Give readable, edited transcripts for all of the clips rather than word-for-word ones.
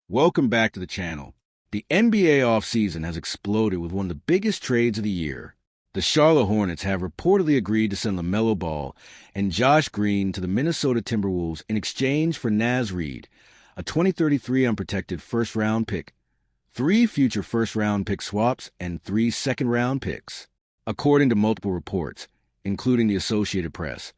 Welcome back to the channel. The NBA offseason has exploded with one of the biggest trades of the year. The Charlotte Hornets have reportedly agreed to send LaMelo Ball and Josh Green to the Minnesota Timberwolves in exchange for Naz Reid, a 2033 unprotected first-round pick, 3 future first-round pick swaps, and 3 second-round picks. According to multiple reports, including the Associated Press,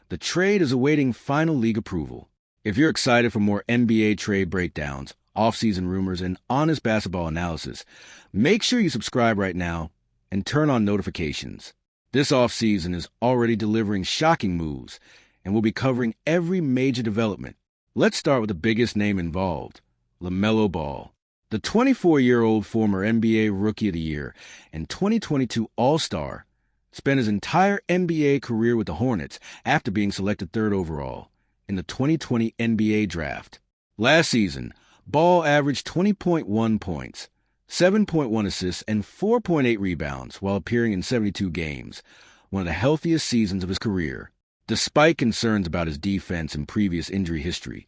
the trade is awaiting final league approval. If you're excited for more NBA trade breakdowns, off-season rumors, and honest basketball analysis, make sure you subscribe right now and turn on notifications. This off-season is already delivering shocking moves, and we'll be covering every major development. Let's start with the biggest name involved, LaMelo Ball. The 24-year-old former NBA Rookie of the Year and 2022 All-Star spent his entire NBA career with the Hornets after being selected 3rd overall in the 2020 NBA Draft. Last season, Ball averaged 20.1 points, 7.1 assists, and 4.8 rebounds while appearing in 72 games, one of the healthiest seasons of his career. Despite concerns about his defense and previous injury history,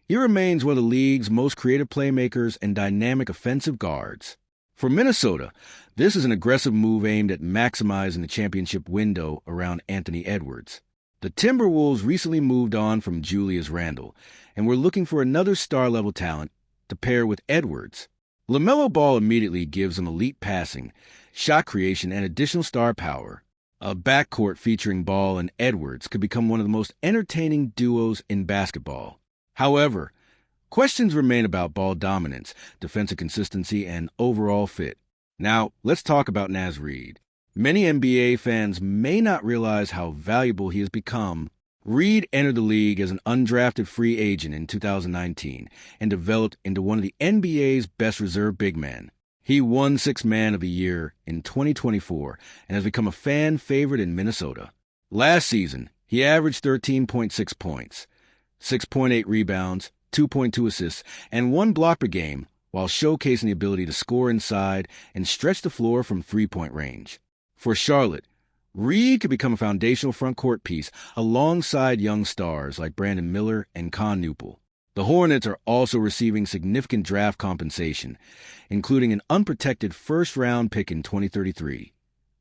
he remains one of the league's most creative playmakers and dynamic offensive guards. For Minnesota, this is an aggressive move aimed at maximizing the championship window around Anthony Edwards. The Timberwolves recently moved on from Julius Randle, and were looking for another star-level talent to pair with Edwards. LaMelo Ball immediately gives them elite passing, shot creation, and additional star power. A backcourt featuring Ball and Edwards could become one of the most entertaining duos in basketball. However, questions remain about Ball dominance, defensive consistency, and overall fit. Now, let's talk about Naz Reid. Many NBA fans may not realize how valuable he has become. Reid entered the league as an undrafted free agent in 2019 and developed into one of the NBA's best reserve big men. He won Sixth Man of the Year in 2024 and has become a fan favorite in Minnesota. Last season, he averaged 13.6 points, 6.8 rebounds, 2.2 assists, and 1 block per game, while showcasing the ability to score inside and stretch the floor from three-point range. For Charlotte, Reid could become a foundational front-court piece alongside young stars like Brandon Miller and Con Newpel. The Hornets are also receiving significant draft compensation, including an unprotected first-round pick in 2033,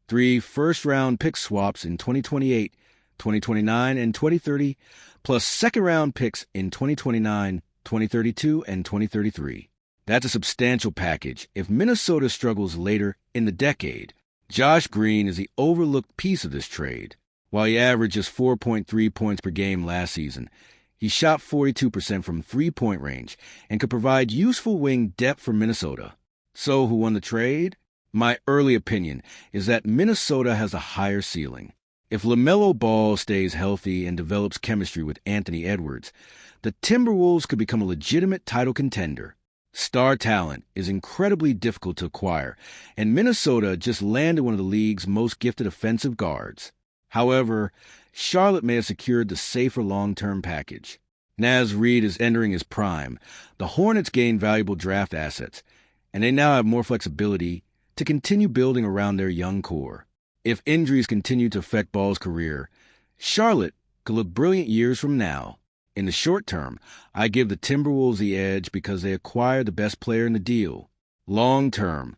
3 first-round pick swaps in 2028, 2029, and 2030, plus second-round picks in 2029, 2032, and 2033. That's a substantial package if Minnesota struggles later in the decade. Josh Green is the overlooked piece of this trade. While he averaged just 4.3 points per game last season, he shot 42% from three-point range and could provide useful wing depth for Minnesota. So who won the trade? My early opinion is that Minnesota has a higher ceiling. If LaMelo Ball stays healthy and develops chemistry with Anthony Edwards, the Timberwolves could become a legitimate title contender. Star talent is incredibly difficult to acquire, and Minnesota just landed one of the league's most gifted offensive guards. However, Charlotte may have secured the safer long-term package. Naz Reid is entering his prime. The Hornets gained valuable draft assets, and they now have more flexibility to continue building around their young core. If injuries continue to affect Ball's career, Charlotte could look brilliant years from now. In the short term, I give the Timberwolves the edge because they acquired the best player in the deal. Long term,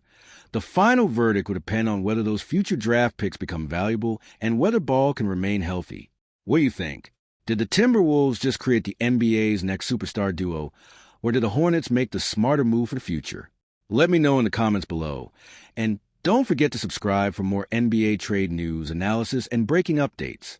the final verdict would depend on whether those future draft picks become valuable and whether Ball can remain healthy. What do you think? Did the Timberwolves just create the NBA's next superstar duo, or did the Hornets make the smarter move for the future? Let me know in the comments below. And don't forget to subscribe for more NBA trade news, analysis, and breaking updates.